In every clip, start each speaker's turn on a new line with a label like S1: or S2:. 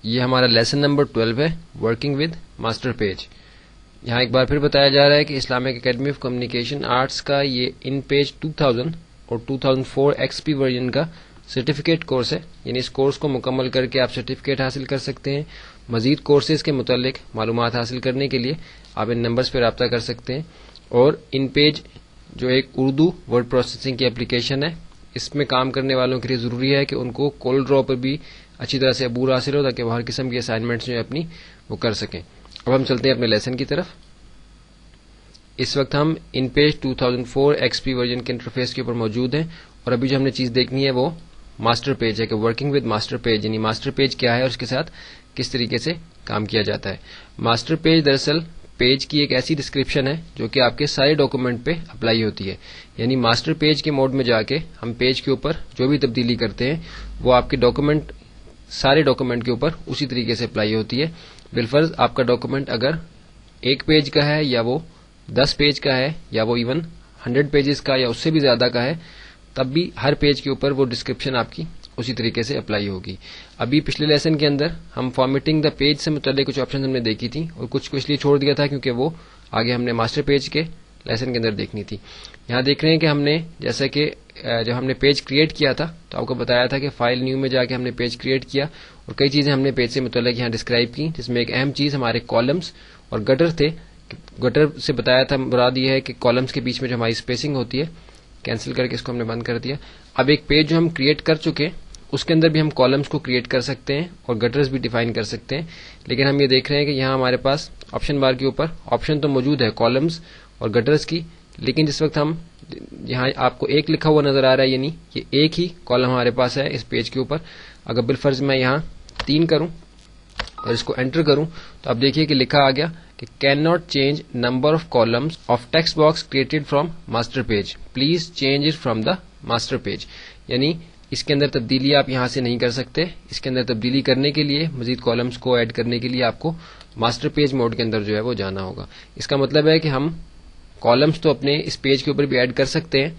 S1: یہ ہمارا lesson number 12 ہے، ورکنگ ود ماسٹر پیج۔ یہاں ایک بار پھر بتایا جا رہا ہے کہ Islamic academy of communication arts کا یہ ان پیج 2000 اور 2004 XP ورژن کا سرٹیفکیٹ کورس ہے، یعنی اس کورس کو مکمل کر کے آپ سرٹیفکیٹ حاصل کر سکتے ہیں۔ مزید کورسز کے متعلق معلومات حاصل کرنے کے لیے آپ ان نمبرز پہ رابطہ کر سکتے ہیں۔ اور ان پیج جو ایک اردو ورڈ پروسیسنگ کی اپلیکیشن ہے، اس میں کام کرنے والوں کے لیے ضروری ہے کہ ان کو کول ڈرا پر بھی اچھی طرح سے عبور حاصل ہو، تاکہ وہ ہر قسم کی اسائنمنٹس جو اپنی وہ کر سکیں۔ اب ہم چلتے ہیں اپنے لیسن کی طرف۔ اس وقت ہم ان پیج 2004 XP ورژن کے انٹرفیس کے اوپر موجود ہیں، اور ابھی جو ہم نے چیز دیکھنی ہے وہ ماسٹر پیج ہے کہ ورکنگ ود ماسٹر پیج، یعنی ماسٹر پیج کیا ہے اور اس کے ساتھ کس طریقے سے کام کیا جاتا ہے۔ ماسٹر پیج دراصل پیج کی ایک ایسی ڈسکرپشن ہے جو کہ آپ کے سارے ڈاکومنٹ پہ اپلائی ہوتی ہے، یعنی ماسٹر پیج کے موڈ میں جا کے ہم پیج کے اوپر جو بھی تبدیلی کرتے ہیں وہ آپ کے ڈاکومنٹ سارے ڈاکومنٹ کے اوپر اسی طریقے سے اپلائی ہوتی ہے۔ بالفرض آپ کا ڈاکومنٹ اگر 1 پیج کا ہے یا وہ 10 پیج کا ہے یا وہ ایون 100 پیجز کا یا اس سے بھی زیادہ کا ہے، تب بھی ہر پیج کے اوپر وہ ڈسکرپشن آپ کی اسی طریقے سے اپلائی ہوگی۔ ابھی پچھلے لیسن کے اندر ہم فارمیٹنگ دا پیج سے متعلق کچھ آپشن ہم نے دیکھی تھی، اور کچھ کو اس لیے چھوڑ دیا تھا کیونکہ وہ آگے ہم نے ماسٹر پیج کے لیسن کے اندر دیکھنی تھی۔ یہاں دیکھ رہے ہیں کہ ہم نے جیسا کہ جب ہم نے پیج کریٹ کیا تھا تو آپ کو بتایا تھا کہ فائل نیو میں جا کے ہم نے پیج کریٹ کیا، اور کئی چیزیں ہم نے پیج سے متعلق یہاں ڈسکرائب کی، جس میں ایک اہم چیز ہمارے کالمز اور گٹر تھے۔ گٹر سے بتایا تھا مراد یہ ہے کہ کالمز کے بیچ میں جو ہماری اسپیسنگ ہوتی ہے، کینسل کر کے اس کو ہم نے بند کر دیا۔ اب ایک پیج جو ہم کریٹ کر چکے اس کے اندر بھی ہم کالمز کو کریٹ کر سکتے ہیں اور گٹرز بھی ڈیفائن کر سکتے ہیں، لیکن ہم یہ دیکھ رہے ہیں کہ یہاں ہمارے پاس آپشن بار کے اوپر آپشن تو موجود ہے کالمز اور گٹرز کی، لیکن جس وقت ہم یہاں آپ کو ایک لکھا ہوا نظر آ رہا ہے، یعنی یہ ایک ہی کالم ہمارے پاس ہے اس پیج کے اوپر۔ اگر بالفرض میں یہاں 3 کروں اور اس کو انٹر کروں تو آپ دیکھیے کہ لکھا آ گیا کہ can not change number of columns of text box created from master page, please change it from the master page, یعنی اس کے اندر تبدیلی آپ یہاں سے نہیں کر سکتے۔ اس کے اندر تبدیلی کرنے کے لیے، مزید کالمز کو ایڈ کرنے کے لیے آپ کو ماسٹر پیج موڈ کے اندر جو ہے وہ جانا ہوگا۔ اس کا مطلب ہے کہ ہم کالمز تو اپنے اس پیج کے اوپر بھی ایڈ کر سکتے ہیں،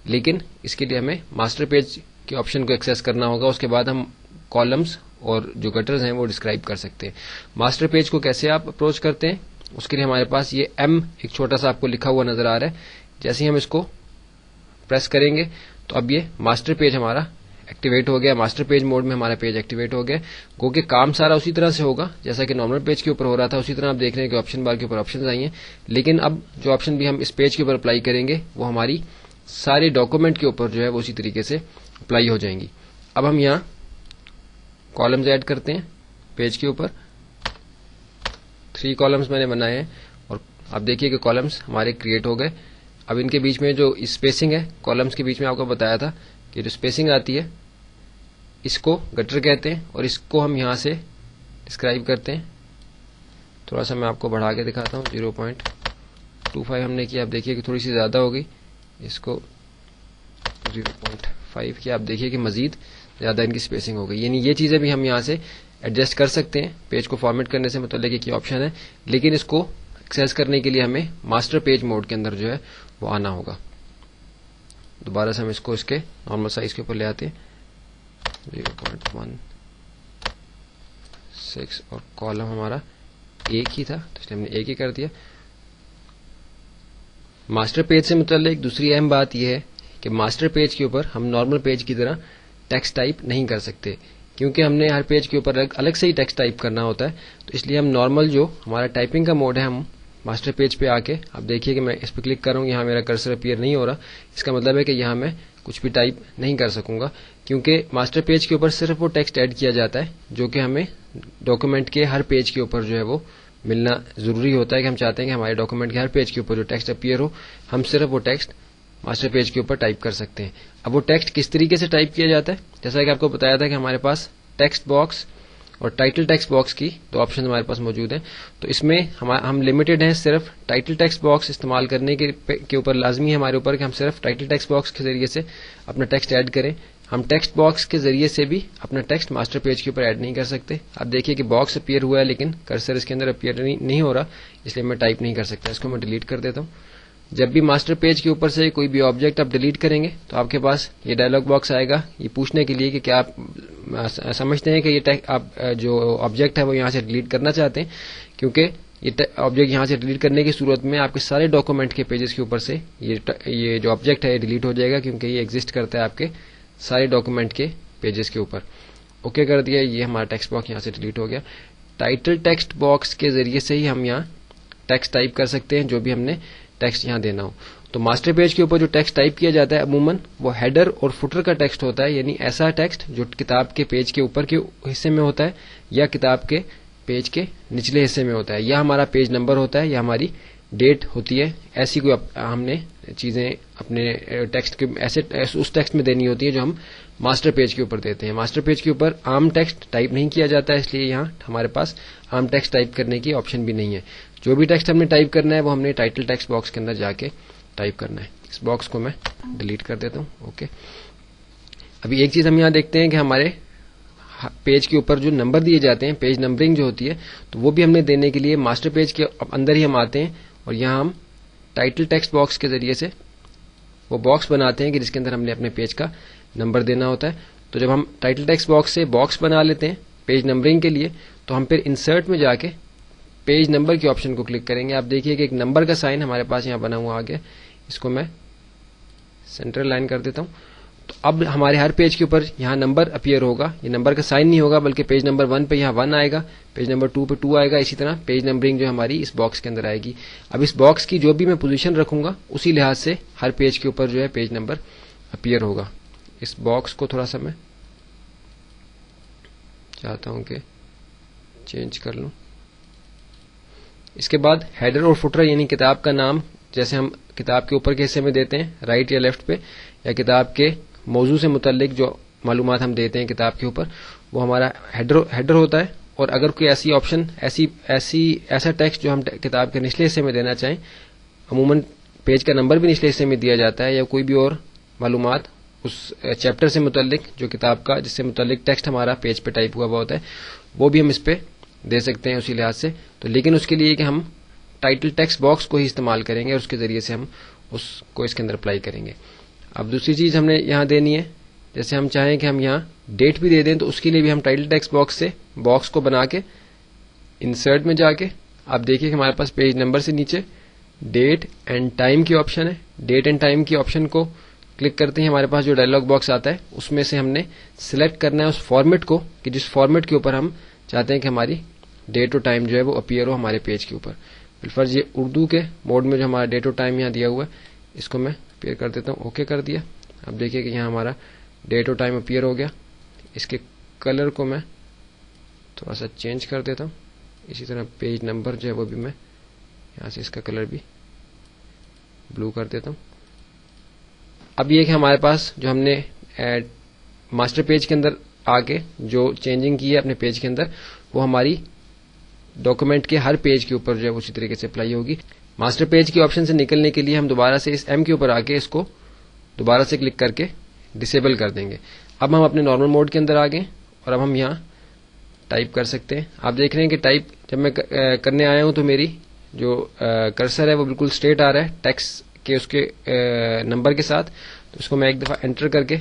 S1: لیکن اس کے لیے ہمیں ماسٹر پیج کے آپشن کو ایکسیس کرنا ہوگا، اس کے بعد ہم کالمز اور جو گٹرز ہیں وہ ڈسکرائب کر سکتے ہیں۔ ماسٹر پیج کو کیسے آپ اپروچ کرتے ہیں، اس کے لیے ہمارے پاس یہ ایم ایک چھوٹا سا آپ کو لکھا ہوا نظر آ رہا ہے، جیسے ہی ہم اس کو پریس کریں گے تو اب یہ ماسٹر پیج ہمارا ایکٹیویٹ ہو گیا، ماسٹر پیج موڈ میں ہمارا پیج ایکٹیویٹ ہو گیا۔ گو کہ کام سارا اسی طرح سے ہوگا جیسا کہ نارمل پیج کے اوپر ہو رہا تھا، اسی طرح آپ دیکھ رہے ہیں کہ آپشن بار کے اوپر آپشنز آئی ہیں، لیکن اب جو آپشن بھی ہم اس پیج کے اوپر اپلائی کریں گے وہ ہماری سارے ڈاکومنٹ کے اوپر جو ہے وہ اسی طریقے سے اپلائی ہو جائیں گی۔ اب ہم یہاں کالمز ایڈ کرتے ہیں پیج کے اوپر، 3 کالمز میں نے بنائے ہیں، اور آپ دیکھیے کہ کالمز ہمارے کریٹ ہو گئے۔ اب ان کے بیچ میں جو اسپیسنگ ہے، کالمز کے بیچ میں آپ کو بتایا تھا کہ جو اسپیسنگ آتی ہے اس کو گٹر کہتے ہیں، اور اس کو ہم یہاں سے ڈسکرائب کرتے ہیں۔ تھوڑا سا میں آپ کو بڑھا کے دکھاتا ہوں، 0.25 ہم نے کیا، آپ دیکھیے کہ تھوڑی سی زیادہ ہو گئی، اس کو 0.5 کیا، آپ دیکھیے کہ مزید زیادہ ان کی اسپیسنگ ہو گئی، یعنی یہ چیزیں بھی ہم یہاں سے ایڈجسٹ کر سکتے ہیں۔ پیج کو فارمیٹ کرنے سے متعلق ایک آپشن ہے، لیکن اس کو ایکسیس کرنے کے لیے ہمیں ماسٹر پیج موڈ کے اندر جو ہے وہ آنا ہوگا۔ دوبارہ سے ہم اس کو اس کے نارمل سائز کے اوپر لے آتے ہیں، 0.16، اور کالم ہمارا ایک ہی تھا تو اس لیے ہم نے ایک ہی کر دیا۔ ماسٹر پیج سے متعلق دوسری اہم بات یہ ہے کہ ماسٹر پیج کے اوپر ہم نارمل پیج کی طرح ٹیکسٹ ٹائپ نہیں کر سکتے، کیونکہ ہم نے ہر پیج کے اوپر الگ سے ہی ٹیکسٹ ٹائپ کرنا ہوتا ہے، تو اس لیے ہم نارمل جو ہمارا ٹائپنگ کا موڈ ہے، ہم ماسٹر پیج پہ آ کے آپ دیکھیے کہ میں اس پہ کلک کروں، یہاں میرا کرسر اپیئر نہیں ہو رہا، اس کا مطلب ہے کہ یہاں میں کچھ بھی ٹائپ نہیں کر سکوں گا، کیونکہ ماسٹر پیج کے اوپر صرف وہ ٹیکسٹ ایڈ کیا جاتا ہے جو کہ ہمیں ڈاکومنٹ کے ہر پیج کے اوپر جو ہے وہ ملنا ضروری ہوتا ہے، کہ ہم چاہتے ہیں کہ ہمارے ڈاکومنٹ کے ہر پیج کے اوپر جو ٹیکسٹ اپیئر ہو، ہم صرف وہ ٹیکسٹ ماسٹر پیج کے اوپر ٹائپ کر سکتے ہیں۔ اب وہ ٹیکسٹ کس طریقے سے ٹائپ کیا جاتا ہے، جیسا کہ آپ کو بتایا تھا کہ ہمارے پاس ٹیکسٹ باکس اور ٹائٹل ٹیکسٹ باکس کی 2 آپشن ہمارے پاس موجود ہیں، تو اس میں ہم لمیٹڈ ہیں صرف ٹائٹل ٹیکسٹ باکس استعمال کرنے کے اوپر، لازمی ہے ہمارے اوپر کہ ہم صرف ٹائٹل ٹیکسٹ باکس کے ذریعے سے اپنا ٹیکسٹ ایڈ کریں۔ ہم ٹیکسٹ باکس کے ذریعے سے بھی اپنا ٹیکسٹ ماسٹر پیج کے اوپر ایڈ نہیں کر سکتے۔ آپ دیکھیے کہ باکس اپیئر ہوا ہے لیکن کرسر اس کے اندر اپیئر نہیں ہو رہا، اس لیے میں ٹائپ نہیں کر سکتا، اس کو میں ڈیلیٹ کر دیتا ہوں۔ جب بھی ماسٹر پیج کے اوپر سے کوئی بھی آبجیکٹ آپ ڈیلیٹ کریں گے تو آپ کے پاس یہ ڈائلاگ باکس آئے گا یہ پوچھنے کے لیے کہ کیا آپ سمجھتے ہیں کہ یہ آپ جو آبجیکٹ ہے وہ یہاں سے ڈیلیٹ کرنا چاہتے ہیں، کیونکہ یہ آبجیکٹ یہاں سے ڈیلیٹ کرنے کی صورت میں آپ کے سارے ڈاکومنٹ کے پیجز کے اوپر سے یہ جو آبجیکٹ ہے یہ ڈیلیٹ ہو جائے گا، کیونکہ یہ ایگزسٹ کرتا ہے آپ کے سارے ڈاکومنٹ کے پیجز کے اوپر. اوکے کر دیا، یہ ہمارا ٹیکسٹ باکس یہاں سے ڈیلیٹ ہو گیا. ٹائٹل ٹیکسٹ باکس کے ذریعے سے ہی ہم یہاں ٹیکسٹ ٹائپ کر سکتے ہیں جو بھی ہم نے ٹیکسٹ یہاں دینا ہو. تو ماسٹر پیج کے اوپر جو ٹیکسٹ ٹائپ کیا جاتا ہے عموماً وہ ہیڈر اور فوٹر کا ٹیکسٹ ہوتا ہے، یعنی ایسا ٹیکسٹ جو کتاب کے پیج کے اوپر کے حصے میں ہوتا ہے یا کتاب کے پیج کے نچلے حصے میں ہوتا ہے، یا ہمارا پیج نمبر ہوتا ہے یا ہماری ڈیٹ ہوتی ہے. ایسی کوئی ہم نے چیزیں اپنے ٹیکسٹ کے ایسے اس ٹیکسٹ میں دینی ہوتی ہے جو ہم ماسٹر پیج کے اوپر دیتے ہیں. ماسٹر پیج کے اوپر عام ٹیکسٹ ٹائپ نہیں کیا جاتا ہے، اس لیے یہاں ہمارے پاس عام ٹیکسٹ ٹائپ کرنے کی آپشن بھی نہیں ہے. جو بھی ٹیکسٹ ہم نے ٹائپ کرنا ہے وہ ہم نے ٹائٹل ٹیکسٹ باکس کے اندر جا کے ٹائپ کرنا ہے. اس باکس کو میں ڈیلیٹ کر دیتا ہوں. اوکے، ابھی ایک چیز ہم یہاں دیکھتے ہیں کہ ہمارے پیج کے اوپر جو نمبر دیے جاتے ہیں، پیج نمبرنگ جو ہوتی ہے، تو وہ بھی ہم نے دینے کے لیے ماسٹر پیج کے اندر ہی ہم آتے ہیں اور یہاں ہم ٹائٹل ٹیکسٹ باکس کے ذریعے سے وہ باکس بناتے ہیں کہ جس کے اندر ہم نے اپنے پیج کا نمبر دینا ہوتا ہے. تو جب ہم ٹائٹل ٹیکسٹ باکس سے باکس بنا لیتے ہیں پیج نمبرنگ کے لیے تو ہم پھر انسرٹ میں جا کے پیج نمبر کے آپشن کو کلک کریں گے. آپ دیکھیے کہ ایک نمبر کا سائن ہمارے پاس یہاں بنا ہوا آ گیا. اس کو میں سینٹر لائن کر دیتا ہوں. تو اب ہمارے ہر پیج کے اوپر یہاں نمبر اپیئر ہوگا. یہ نمبر کا سائن نہیں ہوگا بلکہ پیج نمبر 1 پہ یہاں 1 آئے گا، پیج نمبر 2 پہ 2 آئے گا. اسی طرح پیج نمبرنگ جو ہماری اس باکس کے اندر آئے گی. اب اس باکس کی جو بھی میں پوزیشن رکھوں گا اسی لحاظ سے ہر پیج کے اوپر جو ہے پیج نمبر اپیئر ہوگا. اس باکس کو تھوڑا سا میں چاہتا ہوں کہ چینج کر لوں. اس کے بعد ہیڈر اور فوٹر یعنی کتاب کا نام جیسے ہم کتاب کے اوپر کے حصے میں دیتے ہیں رائٹ یا لیفٹ پہ، یا کتاب کے موضوع سے متعلق جو معلومات ہم دیتے ہیں کتاب کے اوپر وہ ہمارا ہیڈر ہوتا ہے. اور اگر کوئی ایسی آپشن ایسا ٹیکسٹ جو ہم کتاب کے نچلے حصے میں دینا چاہیں، عموماً پیج کا نمبر بھی نچلے حصے میں دیا جاتا ہے، یا کوئی بھی اور معلومات اس چیپٹر سے متعلق جو کتاب کا جس سے متعلق ٹیکسٹ ہمارا پیج پہ ٹائپ ہوا ہوا ہوتا ہے، وہ بھی ہم اس پہ دے سکتے ہیں اسی لحاظ سے. تو لیکن اس کے لیے کہ ہم ٹائٹل ٹیکسٹ باکس کو ہی استعمال کریں گے اور اس کے ذریعے سے ہم اس کو اس کے اندر اپلائی کریں گے. اب دوسری چیز ہم نے یہاں دینی ہے، جیسے ہم چاہیں کہ ہم یہاں ڈیٹ بھی دے دیں تو اس کے لیے بھی ہم ٹائٹل ٹیکسٹ باکس سے باکس کو بنا کے انسرٹ میں جا کے آپ دیکھیے کہ ہمارے پاس پیج نمبر سے نیچے ڈیٹ اینڈ ٹائم کی آپشن ہے. ڈیٹ اینڈ ٹائم کی آپشن کو کلک کرتے ہیں ہمارے پاس جو ڈائلاگ باکس آتا ہے اس میں سے ہم نے سلیکٹ کرنا ہے اس فارمیٹ کو کہ جس فارمیٹ کے اوپر ہم چاہتے ہیں کہ ہماری ڈیٹ اور ٹائم جو ہے وہ اپیئر ہو ہمارے پیج کے اوپر. بالفرض یہ اردو کے موڈ میں جو ہمارا ڈیٹ اور ٹائم یہاں دیا ہوا ہے اس کو میں اپیئر کر دیتا ہوں. اوکے کر دیا. اب دیکھیے کہ یہاں ہمارا ڈیٹ اور ٹائم اپیئر ہو گیا. اس کے کلر کو میں تھوڑا سا چینج کر دیتا ہوں. اسی طرح پیج نمبر جو ہے وہ بھی میں یہاں سے اس کا کلر بھی بلو کر دیتا ہوں. اب یہ کہ ہمارے پاس جو ہم نے ماسٹر پیج کے اندر آگے جو چینجنگ کی ہے اپنے پیج کے اندر وہ ہماری ڈاکومنٹ کے ہر پیج کے اوپر جو ہے اسی طریقے سے اپلائی ہوگی. ماسٹر پیج کی آپشن سے نکلنے کے لیے ہم دوبارہ سے اس ایم کے اوپر آ کے اس کو دوبارہ سے کلک کر کے ڈسیبل کر دیں گے. اب ہم اپنے نارمل موڈ کے اندر آ گئے اور اب ہم یہاں ٹائپ کر سکتے ہیں. آپ دیکھ رہے ہیں کہ ٹائپ جب میں کرنے آیا ہوں تو میری جو کرسر ہے وہ بالکل اسٹریٹ آ رہا ہے ٹیکسٹ کے اس کے نمبر کے ساتھ. تو اس کو میں ایک دفعہ انٹر کر کے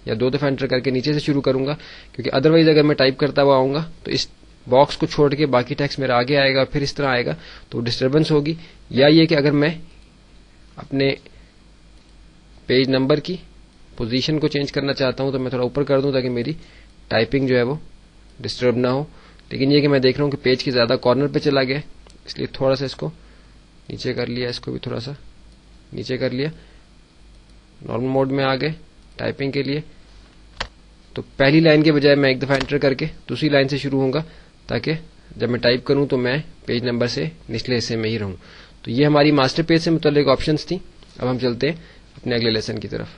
S1: یا 2 دفعہ انٹر کر کے نیچے سے شروع کروں گا، کیونکہ ادروائز اگر میں ٹائپ کرتا ہوا آؤں گا تو اس باکس کو چھوڑ کے باقی ٹیکسٹ میرا آگے آئے گا اور پھر اس طرح آئے گا تو ڈسٹربنس ہوگی. یا یہ کہ اگر میں اپنے پیج نمبر کی پوزیشن کو چینج کرنا چاہتا ہوں تو میں تھوڑا اوپر کر دوں تاکہ میری ٹائپنگ جو ہے وہ ڈسٹرب نہ ہو. لیکن یہ کہ میں دیکھ رہا ہوں کہ پیج کے زیادہ کارنر پہ چلا گیا اس لیے تھوڑا سا اس کو نیچے کر لیا، اس کو بھی تھوڑا سا نیچے کر لیا. نارمل موڈ میں آ گئے ٹائپنگ کے لیے. تو پہلی لائن کے بجائے میں ایک دفعہ انٹر کر کے دوسری لائن سے شروع ہوں گا تاکہ جب میں ٹائپ کروں تو میں پیج نمبر سے نچلے حصے میں ہی رہوں. تو یہ ہماری ماسٹر پیج سے متعلق آپشنز تھیں. اب ہم چلتے ہیں اپنے اگلے لیسن کی طرف.